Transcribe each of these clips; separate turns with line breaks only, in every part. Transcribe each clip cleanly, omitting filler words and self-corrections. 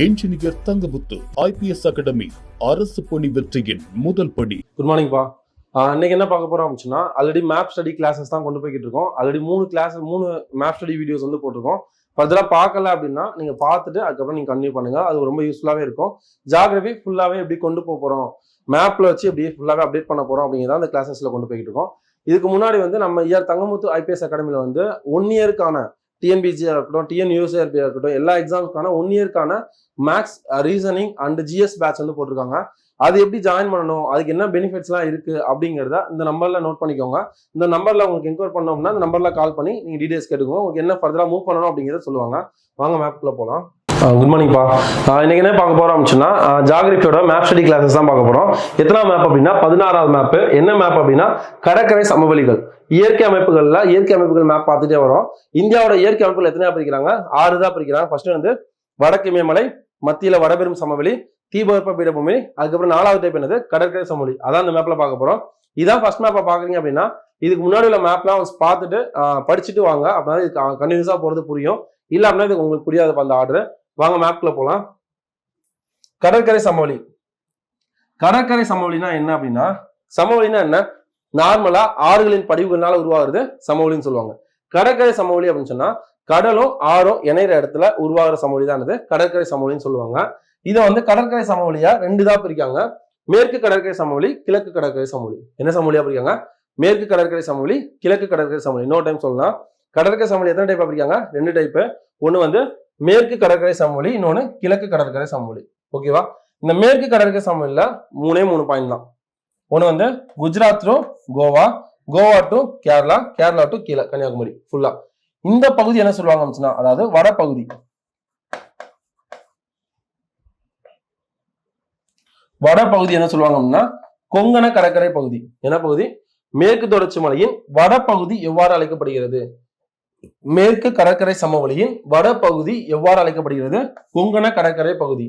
Engineer Thangamuthu IPS academy அரசு பணி வெற்றியின் முதல் படி.
குட் மார்னிங் பா. இன்னைக்கு என்ன பார்க்க போறோம் அப்படின்னா, ஆல்ரெடி மேப் ஸ்டடி கிளாஸஸ் தான் கொண்டு போய்கிட்டு இருக்கோம். ஆல்ரெடி மூணு மேப் ஸ்டடி வீடியோஸ் வந்து போட்டிருக்கோம். ஃபர்தரா பார்க்கல அப்படின்னா நீங்க பார்த்துட்டு அதுக்கப்புறம் நீங்க கண்டினியூ பண்ணுங்க. அது ரொம்ப யூஸ்ஃபுல்லாவே இருக்கும். ஜியாகிரபி ஃபுல்லாவே எப்படி கொண்டு போறோம், மேப்ல வச்சு எப்படி ஃபுல்லாவே அப்டேட் பண்ண போறோம் அப்படிங்கிறத அந்த கிளாஸஸ்ல கொண்டு போய்கிட்டு இருக்கோம். இதுக்கு முன்னாடி வந்து நம்ம தங்கமுத்து ஐபிஎஸ் அகாடமில வந்து 1 இயருக்கான டிஎன்பிசியா இருக்கட்டும், டிஎன்யூஎஸ்ஆர்பியா இருக்கட்டும், எல்லா எக்ஸாம்ஸ்க்கான 1 இயருக்கான maths, reasoning and GS batch வந்து போட்டிருக்காங்க. அது எப்படி ஜாயின் பண்ணணும், அதுக்கு என்ன பெனிஃபிட்ஸ்லாம் இருக்கு அப்படிங்கிறத இந்த நம்பர்ல நோட் பண்ணிக்கோங்க. இந்த நம்பர்ல உங்களுக்கு என்கொயர் பண்ணோம்னா இந்த நம்பர்ல கால் பண்ணி நீங்க டீடைல்ஸ் கேட்டுக்கோங்க. உங்களுக்கு என்ன ஃபர்தரா மூவ் பண்ணணும் அப்படிங்கிறத சொல்லுவாங்க. வாங்க மேப்குள்ள போகலாம். குட் மார்னிங் பா. இன்னைக்கு என்ன பார்க்க போறோம் அப்படின்னா, ஜியாகிரபியோட மேப் ஸ்டடி கிளாஸஸ் தான் பார்க்க போறோம். எத்தனாவது மேப் அப்படின்னா 16வது மேப். என்ன மேப் அப்படின்னா கடற்கரை சமவெளிகள். இயற்கை அமைப்புகள் மேப் பார்த்துட்டே வரும். இந்தியாவோட இயற்கை அமைப்புகள் எத்தனையா பிரிக்கிறாங்க? 6 தான் பிரிக்கிறாங்க. ஃபர்ஸ்ட் வந்து வடக்கு இமயமலை, மத்தியில வடபெரும் சமவெளி, தீபகற்ப பீடபூமி, அதுக்கப்புறம் 4வது டைப் என்னது கடற்கரை சமவெளி. அதான் இந்த மேப்ல பார்க்க போறோம். இதான் ஃபர்ஸ்ட் மேப்பை பாக்குறீங்க அப்படின்னா இதுக்கு முன்னாடி உள்ள மேப்லாம் பார்த்துட்டு படிச்சுட்டு வாங்க. அப்படின்னா இது கண்டினியூஸா போறது புரியும். இல்ல அப்படின்னா இது உங்களுக்கு புரியாது அந்த ஆர்டர். வாங்க மேப்குள்ள போலாம். கடற்கரை சமவெளி. கடற்கரை சமவெளினா என்ன அப்படின்னா, சமவெளினா என்ன, நார்மலா ஆறுகளின் படிவுகளால உருவாகிறது சமவெளின்னு சொல்லுவாங்க. கடற்கரை சமவெளி அப்படின்னு சொன்னா கடலும் ஆறும் இணைற இடத்துல உருவாகிற சமவெளி தான் கடற்கரை சமவெளின்னு சொல்லுவாங்க. இதை வந்து கடற்கரை சமவெளியா 2 தான் பிரிக்காங்க. மேற்கு கடற்கரை சமவெளி, கிழக்கு கடற்கரை சமவெளி. என்ன சமவெளியா பிரிக்காங்க? மேற்கு கடற்கரை சமவெளி, கிழக்கு கடற்கரை சமவெளி. இன்னொரு டைம் சொல்லலாம். கடற்கரை சமவெளி எத்தனை டைப்பா பிரிக்காங்க? 2 டைப். ஒண்ணு வந்து மேற்கு கடற்கரை சமவெளி, இன்னொன்னு கிழக்கு கடற்கரை சமவெளி. ஓகேவா? இந்த மேற்கு கடற்கரை சமவெளியில 3 பாயிண்ட் தான். ஒண்ணு வந்து Gujarat to Goa, Goa to Kerala, Kerala to கீழே கன்னியாகுமரி ஃபுல்லா. இந்த பகுதி என்ன சொல்லுவாங்க அப்படின்னா, அதாவது வடபகுதி. வடபகுதி என்ன சொல்லுவாங்க அப்படின்னா கொங்கண கடற்கரை பகுதி. என்ன பகுதி? மேற்கு தொடர்ச்சி மலையின் வடபகுதி எவ்வாறு அழைக்கப்படுகிறது? மேற்கு கடற்கரை சமவெளியின் வடபகுதி எவ்வாறு அழைக்கப்படுகிறது? கொங்கண கடற்கரை பகுதி.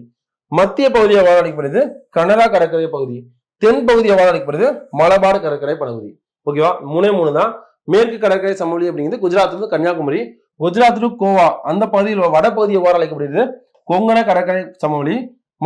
மத்திய பகுதி எவ்வாறு அழைக்கப்படுது? கனரா கடற்கரை பகுதி. தென் பகுதி எவ்வாறு அழைக்கப்படுது? மலபார் கடற்கரை பகுதி. ஓகேவா? 3 தான். மேற்கு கடற்கரை சமவெளி அப்படிங்கிறது குஜராத் டு கன்னியாகுமரி, குஜராத் டு கோவா அந்த பகுதியில் வடபகுதி எவ்வாறு அழைக்கப்படுகிறது? கொங்கண கடற்கரை சமவெளி.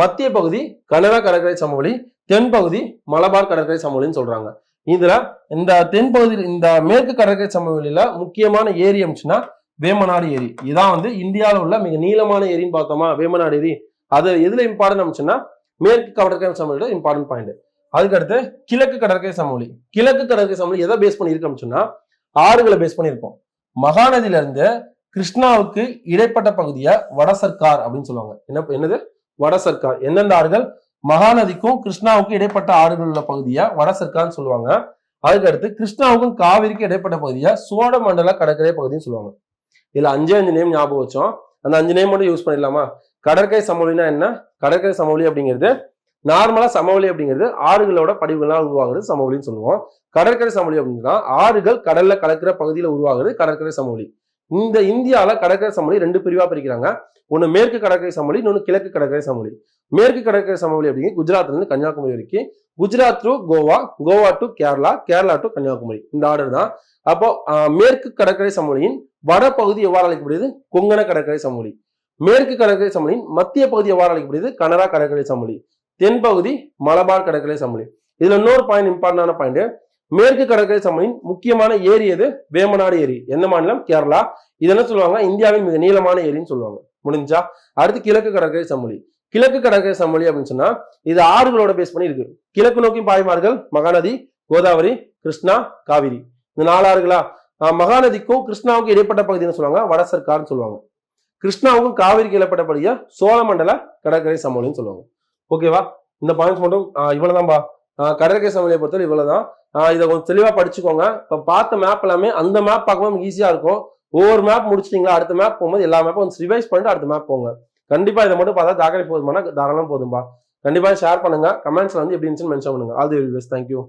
மத்திய பகுதி கனரா கடற்கரை சமவெளி, தென் பகுதி மலபார் கடற்கரை சமவெளின்னு சொல்றாங்க. இதுல இந்த தென் பகுதியில் இந்த மேற்கு கடற்கரை சமவெளியில முக்கியமான ஏரி அமைச்சுன்னா வேமநாடு ஏரி. இதான் வந்து இந்தியாவில் உள்ள மிக நீளமான ஏரின்னு பார்த்தோமா, வேமநாடு ஏரி. அது எதுல இம்பார்ட்டன்ட் அமைச்சுன்னா மேற்கு கடற்கரை சமவெளியோட இம்பார்ட்டன்ட் பாயிண்ட். அதுக்கடுத்து கிழக்கு கடற்கரை சமவெளி. கிழக்கு கடற்கரை சமவெளி எதை பேஸ் பண்ணி இருக்கு அப்படின்னா ஆறுகளை பேஸ் பண்ணி இருக்கும். மகாநதியில இருந்து கிருஷ்ணாவுக்கு இடைப்பட்ட பகுதியை வடசர்க்கார் அப்படின்னு சொல்லுவாங்க. என்னது வடசர்க்கார்? எந்தெந்த ஆறுகள்? மகாநதிக்கும் கிருஷ்ணாவுக்கும் இடைப்பட்ட ஆறுகள் உள்ள பகுதியை வடசர்க்கார்னு சொல்லுவாங்க. அதுக்கடுத்து கிருஷ்ணாவுக்கும் காவிரிக்கும் இடைப்பட்ட பகுதியை சோழமண்டல கடற்கரை பகுதின்னு சொல்லுவாங்க. இதுல 5 நேம் ஞாபகம் வச்சோம். அந்த 5 நேம் மட்டும் யூஸ் பண்ணிடலாமா? கடற்கரை சமவெளினா என்ன? கடற்கரை சமவெளி அப்படிங்கிறது நார்மலா சமவெளி அப்படிங்கிறது ஆறுகளோட படிவுகளால் உருவாகிறது சமவெளின்னு சொல்லுவோம். கடற்கரை சமவெளி அப்படின்னா ஆறுகள் கடல்ல கலக்கிற பகுதியில உருவாகிறது கடற்கரை சமவெளி. இந்த இந்தியாவில கடற்கரை சமவெளி 2 பிரிவா பிரிக்கிறாங்க. ஒன்னு மேற்கு கடற்கரை சமவெளி, இன்னொன்னு கிழக்கு கடற்கரை சமவெளி. மேற்கு கடற்கரை சமவெளி அப்படிங்கிறது குஜராத்ல இருந்து கன்னியாகுமரி வரைக்கும், Gujarat to Goa, Goa to Kerala, Kerala to Kanyakumari. இந்த ஆர்டர் தான். அப்போ மேற்கு கடற்கரை சமவெளியின் வடபகுதி எவ்வாறு அழைக்கப்படுது? கொங்கண கடற்கரை சமவெளி. மேற்கு கடற்கரை சமவெளியின் மத்திய பகுதி எவ்வாறு அழைக்கப்படுது? கனரா கடற்கரை சமவெளி. தென் பகுதி மலபார் கடற்கரை சமவெளி. இதுல இன்னொரு பாயிண்ட், இம்பார்ட்டன்டான பாயிண்ட், மேற்கு கடற்கரை சமவெளியின் முக்கியமான ஏரி எது? வேமநாடு ஏரி. எந்த மாநிலம்? கேரளா. இது என்ன சொல்லுவாங்க? இந்தியாவின் மிக நீளமான ஏரின்னு சொல்லுவாங்க. முடிஞ்சா? அடுத்து கிழக்கு கடற்கரை சமவெளி. கிழக்கு கடற்கரை சமவெளி அப்படின்னு சொன்னா இது ஆறுகளோட பேஸ் பண்ணி இருக்கு. கிழக்கு நோக்கி பாய்மார்கள் மகாநதி, கோதாவரி, கிருஷ்ணா, காவிரி. இந்த 4 ஆறுகளா? மகாநதிக்கும் கிருஷ்ணாவுக்கும் இடைப்பட்ட பகுதின்னு சொல்லுவாங்க வடசர்க்கார்னு சொல்லுவாங்க. கிருஷ்ணாவுக்கும் காவிரிக்கு இடைப்பட்ட பகுதியை சோழமண்டல கடற்கரை சமவெளின்னு சொல்லுவாங்க. ஓகேவா? இந்த பாயிண்ட்ஸ் மட்டும் இவ்வளவுதான்பா. கடற்கரை சமவெளியை பொறுத்தவரை இவ்வளவுதான். இதை கொஞ்சம் தெளிவா படிச்சுக்கோங்க. இப்ப பார்த்த மேப் எல்லாமே அந்த மேப் பார்க்கும்போது ஈஸியா இருக்கும். ஒவ்வொரு மேப் முடிச்சிட்டீங்களா, அடுத்த மேப் போகும்போது எல்லா மேப்பும் கொஞ்சம் ரிவைஸ் பண்ணிட்டு அடுத்த மேப் போங்க. கண்டிப்பா இதை மட்டும் பார்த்தா ஜாக்கிரதை போதுமானா தாராளம் போதும்பா. கண்டிப்பா ஷேர் பண்ணுங்க. கமெண்ட்ஸ்ல வந்து எப்படி இருந்துச்சுன்னு மென்ஷன் பண்ணுங்க. All the very best. Thank you.